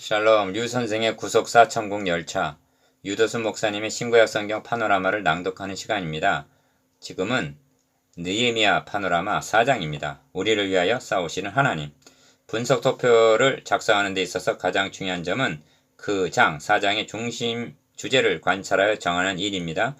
샬롬, 류 선생의 구속사 천국 열차, 유도수 목사님의 신구약 성경 파노라마를 낭독하는 시간입니다. 지금은 느헤미야 파노라마 4장입니다. 우리를 위하여 싸우시는 하나님. 분석 도표를 작성하는 데 있어서 가장 중요한 점은 그 장, 4장의 중심 주제를 관찰하여 정하는 일입니다.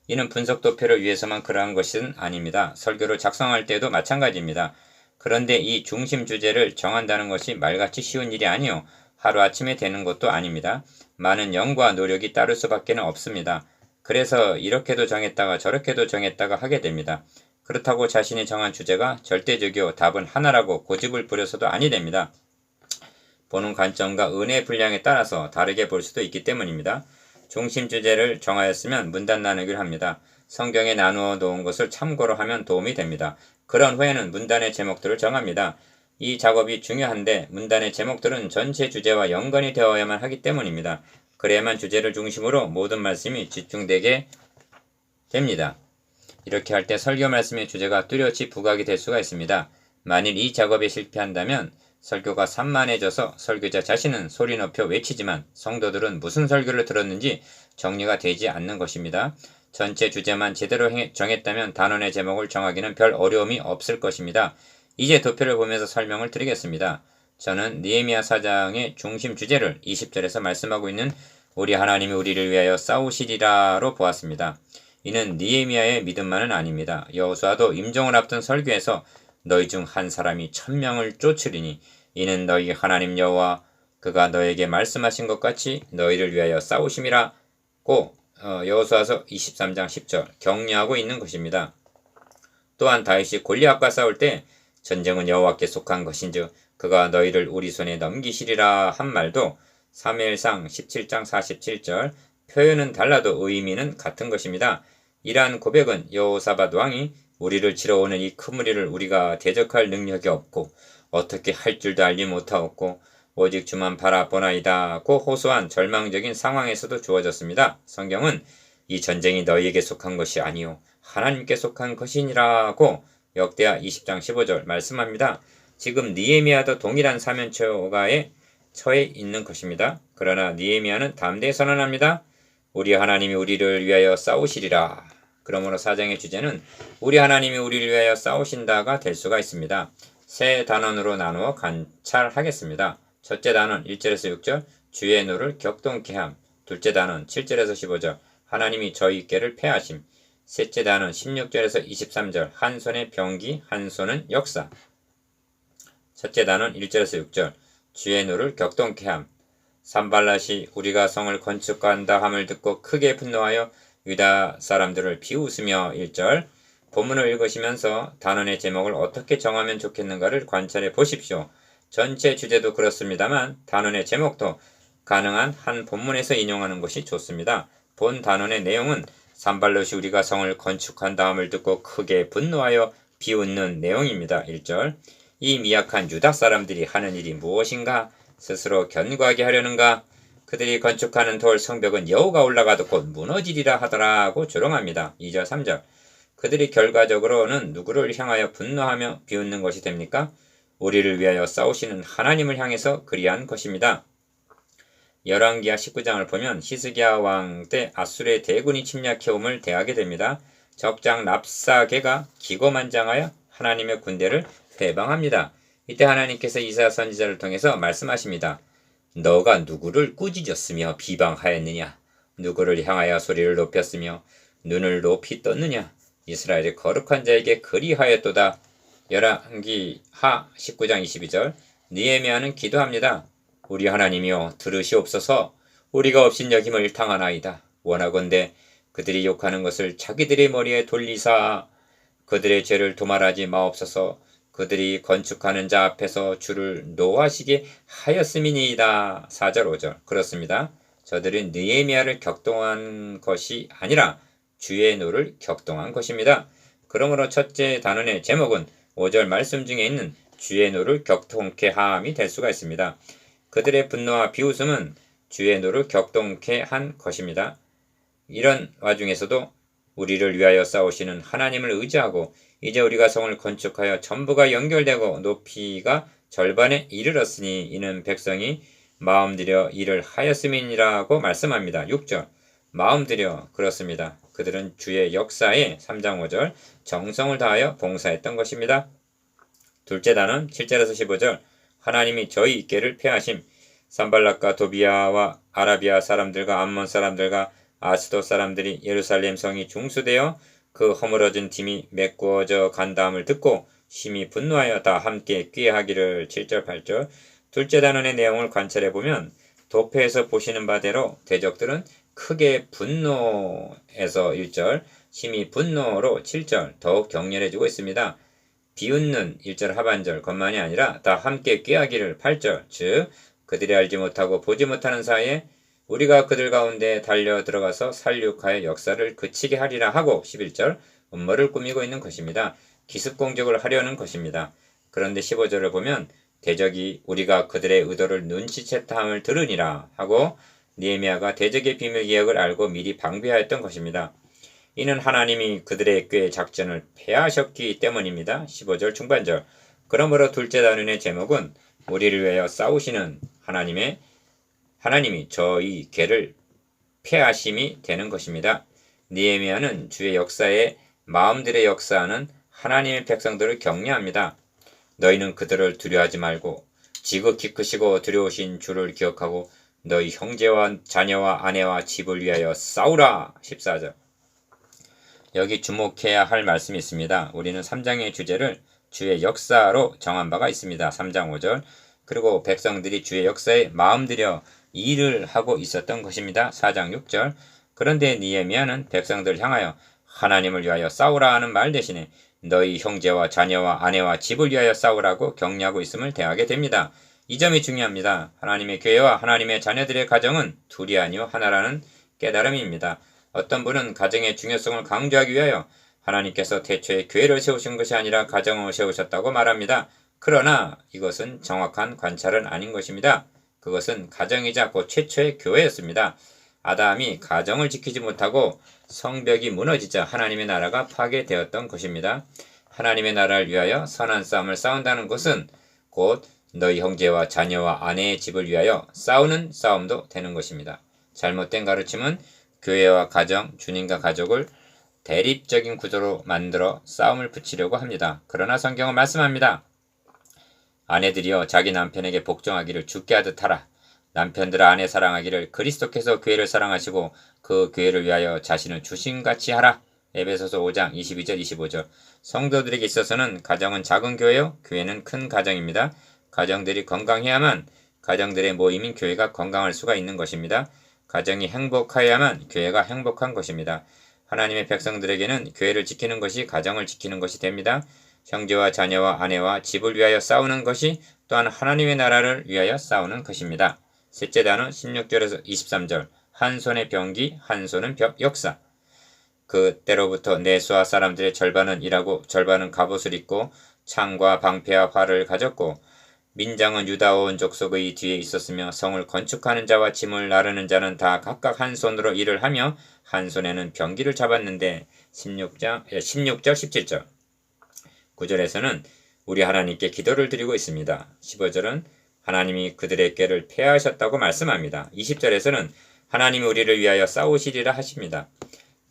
이는 분석 도표를 위해서만 그러한 것은 아닙니다. 설교를 작성할 때도 마찬가지입니다. 그런데 이 중심 주제를 정한다는 것이 말같이 쉬운 일이 아니요. 하루아침에 되는 것도 아닙니다. 많은 영과 노력이 따를 수밖에 없습니다. 그래서 이렇게도 정했다가 저렇게도 정했다가 하게 됩니다. 그렇다고 자신이 정한 주제가 절대적이요 답은 하나라고 고집을 부려서도 아니 됩니다. 보는 관점과 은혜의 분량에 따라서 다르게 볼 수도 있기 때문입니다. 중심 주제를 정하였으면 문단 나누기를 합니다. 성경에 나누어 놓은 것을 참고로 하면 도움이 됩니다. 그런 후에는 문단의 제목들을 정합니다. 이 작업이 중요한데 문단의 제목들은 전체 주제와 연관이 되어야만 하기 때문입니다. 그래야만 주제를 중심으로 모든 말씀이 집중되게 됩니다. 이렇게 할 때 설교 말씀의 주제가 뚜렷이 부각이 될 수가 있습니다. 만일 이 작업에 실패한다면 설교가 산만해져서 설교자 자신은 소리 높여 외치지만 성도들은 무슨 설교를 들었는지 정리가 되지 않는 것입니다. 전체 주제만 제대로 정했다면 단원의 제목을 정하기는 별 어려움이 없을 것입니다. 이제 도표를 보면서 설명을 드리겠습니다. 저는 느헤미야 4장의 중심 주제를 20절에서 말씀하고 있는 우리 하나님이 우리를 위하여 싸우시리라로 보았습니다. 이는 느헤미야의 믿음만은 아닙니다. 여호수아도 임종을 앞둔 설교에서 너희 중 한 사람이 1000명을 쫓으리니 이는 너희 하나님 여호와 그가 너에게 말씀하신 것 같이 너희를 위하여 싸우심이라고 여호수아서 23장 10절 격려하고 있는 것입니다. 또한 다윗이 골리앗과 싸울 때 전쟁은 여호와께 속한 것인즉 그가 너희를 우리 손에 넘기시리라 한 말도 사무엘상 17장 47절 표현은 달라도 의미는 같은 것입니다. 이러한 고백은 여호사밧 왕이 우리를 치러 오는 이 큰 무리를 우리가 대적할 능력이 없고 어떻게 할 줄도 알지 못하였고 오직 주만 바라보나이다고 호소한 절망적인 상황에서도 주어졌습니다. 성경은 이 전쟁이 너희에게 속한 것이 아니요 하나님께 속한 것이니라고 역대하 20장 15절 말씀합니다. 지금 느헤미야도 동일한 사면초가에 처해 있는 것입니다. 그러나 느헤미야는 담대히 선언합니다. 우리 하나님이 우리를 위하여 싸우시리라. 그러므로 4장의 주제는 우리 하나님이 우리를 위하여 싸우신다가 될 수가 있습니다. 세 단원으로 나누어 관찰하겠습니다. 첫째 단원 1절에서 6절 주의 노를 격동케 함. 둘째 단원 7절에서 15절 하나님이 저희께를 패하심. 셋째 단원 16절에서 23절 한 손의 병기 한 손은 역사. 첫째 단원 1절에서 6절 주의 노를 격동케 함. 산발랏이 우리가 성을 건축한다 함을 듣고 크게 분노하여 유다 사람들을 비웃으며 1절 본문을 읽으시면서 단원의 제목을 어떻게 정하면 좋겠는가를 관찰해 보십시오. 전체 주제도 그렇습니다만 단원의 제목도 가능한 한 본문에서 인용하는 것이 좋습니다. 본 단원의 내용은 산발롯이 우리가 성을 건축한 다음을 듣고 크게 분노하여 비웃는 내용입니다. 1절 이 미약한 유다 사람들이 하는 일이 무엇인가? 스스로 견고하게 하려는가? 그들이 건축하는 돌 성벽은 여호가 올라가도 곧 무너지리라 하더라고 조롱합니다. 2절 3절 그들이 결과적으로는 누구를 향하여 분노하며 비웃는 것이 됩니까? 우리를 위하여 싸우시는 하나님을 향해서 그리한 것입니다. 열왕기하 19장을 보면 히스기야 왕 때 아수르의 대군이 침략해옴을 대하게 됩니다. 적장 랍사게가 기고만장하여 하나님의 군대를 회방합니다. 이때 하나님께서 이사야 선지자를 통해서 말씀하십니다. 너가 누구를 꾸짖었으며 비방하였느냐? 누구를 향하여 소리를 높였으며 눈을 높이 떴느냐? 이스라엘의 거룩한 자에게 그리하였도다. 열왕기하 19장 22절 느헤미야는 기도합니다. 우리 하나님이여 들으시옵소서. 우리가 없인 여김을 당하나이다. 원하건대 그들이 욕하는 것을 자기들의 머리에 돌리사 그들의 죄를 도말하지 마옵소서. 그들이 건축하는 자 앞에서 주를 노하시게 하였음이니이다. 4절 5절 그렇습니다. 저들은 느헤미야를 격동한 것이 아니라 주의 노를 격동한 것입니다. 그러므로 첫째 단원의 제목은 5절 말씀 중에 있는 주의 노를 격동케 함이 될 수가 있습니다. 그들의 분노와 비웃음은 주의 노를 격동케 한 것입니다. 이런 와중에서도 우리를 위하여 싸우시는 하나님을 의지하고 이제 우리가 성을 건축하여 전부가 연결되고 높이가 절반에 이르렀으니 이는 백성이 마음들여 일을 하였음이니라고 말씀합니다. 6절 마음들여 그렇습니다. 그들은 주의 역사에 3장 5절 정성을 다하여 봉사했던 것입니다. 둘째 단은 7절에서 15절 하나님이 저희 있게를 패하심 산발락과 도비아와 아라비아 사람들과 암몬 사람들과 아스돗 사람들이 예루살렘 성이 중수되어 그 허물어진 팀이 메꾸어져 간다함을 듣고 심히 분노하여 다 함께 꾀하기를 7절 8절 둘째 단원의 내용을 관찰해보면 도표에서 보시는 바대로 대적들은 크게 분노해서 1절 심히 분노로 7절 더욱 격렬해지고 있습니다. 비웃는 1절 하반절 것만이 아니라 다 함께 꾀하기를 8절 즉 그들이 알지 못하고 보지 못하는 사이에 우리가 그들 가운데 달려 들어가서 살육하여 역사를 그치게 하리라 하고 11절 음모를 꾸미고 있는 것입니다. 기습공격을 하려는 것입니다. 그런데 15절을 보면 대적이 우리가 그들의 의도를 눈치챘다 함을 들으니라 하고 느헤미야가 대적의 비밀 기억을 알고 미리 방비하였던 것입니다. 이는 하나님이 그들의 꾀 작전을 패하셨기 때문입니다. 15절 중반절 그러므로 둘째 단원의 제목은 우리를 위하여 싸우시는 하나님이 저희 궤를 패하심이 되는 것입니다. 느헤미야는 주의 역사에 마음들의 역사하는 하나님의 백성들을 격려합니다. 너희는 그들을 두려워하지 말고 지극히 크시고 두려우신 주를 기억하고 너희 형제와 자녀와 아내와 집을 위하여 싸우라. 14절 여기 주목해야 할 말씀이 있습니다. 우리는 3장의 주제를 주의 역사로 정한 바가 있습니다. 3장 5절 그리고 백성들이 주의 역사에 마음들여 일을 하고 있었던 것입니다. 4장 6절 그런데 느헤미야는 백성들을 향하여 하나님을 위하여 싸우라 하는 말 대신에 너희 형제와 자녀와 아내와 집을 위하여 싸우라고 격려하고 있음을 대하게 됩니다. 이 점이 중요합니다. 하나님의 교회와 하나님의 자녀들의 가정은 둘이 아니요 하나라는 깨달음입니다. 어떤 분은 가정의 중요성을 강조하기 위하여 하나님께서 태초에 교회를 세우신 것이 아니라 가정을 세우셨다고 말합니다. 그러나 이것은 정확한 관찰은 아닌 것입니다. 그것은 가정이자 곧 최초의 교회였습니다. 아담이 가정을 지키지 못하고 성벽이 무너지자 하나님의 나라가 파괴되었던 것입니다. 하나님의 나라를 위하여 선한 싸움을 싸운다는 것은 곧 너희 형제와 자녀와 아내의 집을 위하여 싸우는 싸움도 되는 것입니다. 잘못된 가르침은 교회와 가정, 주님과 가족을 대립적인 구조로 만들어 싸움을 붙이려고 합니다. 그러나 성경은 말씀합니다. 아내들이여 자기 남편에게 복종하기를 주께 하듯 하라. 남편들아 아내 사랑하기를 그리스도께서 교회를 사랑하시고 그 교회를 위하여 자신을 주신같이 하라. 에베소서 5장 22절 25절 성도들에게 있어서는 가정은 작은 교회요 교회는 큰 가정입니다. 가정들이 건강해야만 가정들의 모임인 교회가 건강할 수가 있는 것입니다. 가정이 행복하여야만 교회가 행복한 것입니다. 하나님의 백성들에게는 교회를 지키는 것이 가정을 지키는 것이 됩니다. 형제와 자녀와 아내와 집을 위하여 싸우는 것이 또한 하나님의 나라를 위하여 싸우는 것입니다. 셋째 단어 16절에서 23절 한 손의 병기 한 손은 역사 그때로부터 내수아 사람들의 절반은 일하고 절반은 갑옷을 입고 창과 방패와 활을 가졌고 민장은 유다 온 족속의 뒤에 있었으며 성을 건축하는 자와 짐을 나르는 자는 다 각각 한 손으로 일을 하며 한 손에는 병기를 잡았는데 16절 17절 9절에서는 우리 하나님께 기도를 드리고 있습니다. 15절은 하나님이 그들의 꾀를 패하셨다고 말씀합니다. 20절에서는 하나님이 우리를 위하여 싸우시리라 하십니다.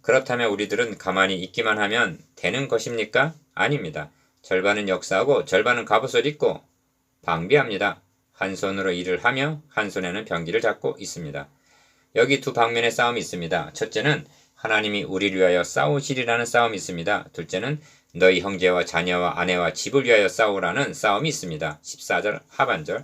그렇다면 우리들은 가만히 있기만 하면 되는 것입니까? 아닙니다. 절반은 역사하고 절반은 갑옷을 입고 방비합니다. 한 손으로 일을 하며 한 손에는 병기를 잡고 있습니다. 여기 두 방면의 싸움이 있습니다. 첫째는 하나님이 우리를 위하여 싸우시리라는 싸움이 있습니다. 둘째는 너희 형제와 자녀와 아내와 집을 위하여 싸우라는 싸움이 있습니다. 14절 하반절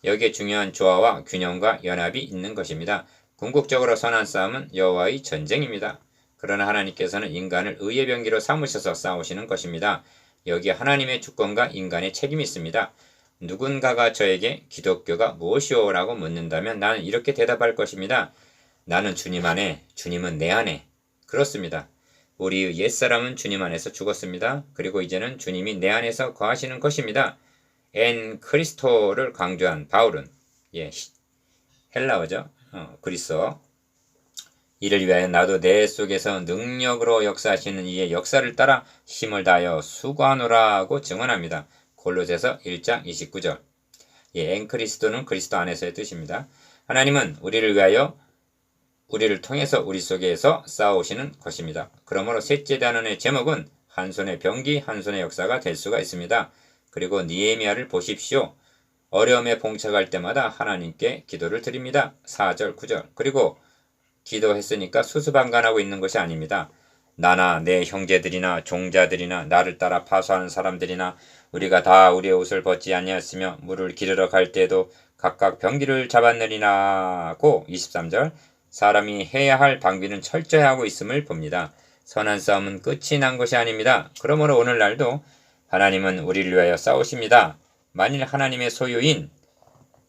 여기에 중요한 조화와 균형과 연합이 있는 것입니다. 궁극적으로 선한 싸움은 여호와의 전쟁입니다. 그러나 하나님께서는 인간을 의의 병기로 삼으셔서 싸우시는 것입니다. 여기에 하나님의 주권과 인간의 책임이 있습니다. 누군가가 저에게 기독교가 무엇이오? 라고 묻는다면 나는 이렇게 대답할 것입니다. 나는 주님 안에, 주님은 내 안에. 그렇습니다. 우리의 옛사람은 주님 안에서 죽었습니다. 그리고 이제는 주님이 내 안에서 거하시는 것입니다. 엔 크리스토를 강조한 바울은 헬라어죠. 그리스어 이를 위하여 나도 내 속에서 능력으로 역사하시는 이의 역사를 따라 힘을 다하여 수고하노라고 증언합니다. 골로새서 1장 29절 엔그리스도는 그리스도 안에서의 뜻입니다. 하나님은 우리를 위하여 우리를 통해서 우리 속에서 싸우시는 것입니다. 그러므로 셋째 단원의 제목은 한 손의 병기, 한 손의 역사가 될 수가 있습니다. 그리고 느헤미야를 보십시오. 어려움에 봉착할 때마다 하나님께 기도를 드립니다. 4절, 9절. 그리고 기도했으니까 수수방관하고 있는 것이 아닙니다. 나나 내 형제들이나 종자들이나 나를 따라 파수하는 사람들이나 우리가 다 우리의 옷을 벗지 아니하였으며 물을 기르러 갈 때에도 각각 병기를 잡았느니라고 23절. 사람이 해야 할 방비는 철저히 하고 있음을 봅니다. 선한 싸움은 끝이 난 것이 아닙니다. 그러므로 오늘날도 하나님은 우리를 위하여 싸우십니다. 만일 하나님의 소유인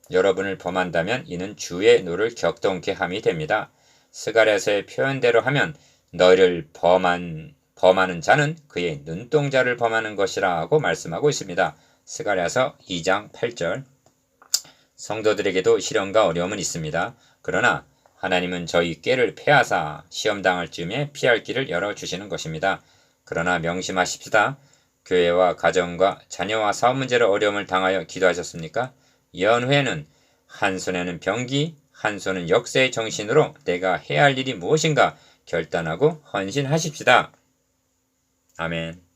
여러분을 범한다면 이는 주의 노를 격동케 함이 됩니다. 스가랴서의 표현대로 하면 너희를 범하는 자는 그의 눈동자를 범하는 것이라고 말씀하고 있습니다. 스가랴서 2장 8절. 성도들에게도 시련과 어려움은 있습니다. 그러나 하나님은 저희 꾀를 패하사 시험당할 즈음에 피할 길을 열어주시는 것입니다. 그러나 명심하십시다. 교회와 가정과 자녀와 사업 문제로 어려움을 당하여 기도하셨습니까? 연회는 한 손에는 병기, 한 손은 역사의 정신으로 내가 해야 할 일이 무엇인가 결단하고 헌신하십시다. 아멘.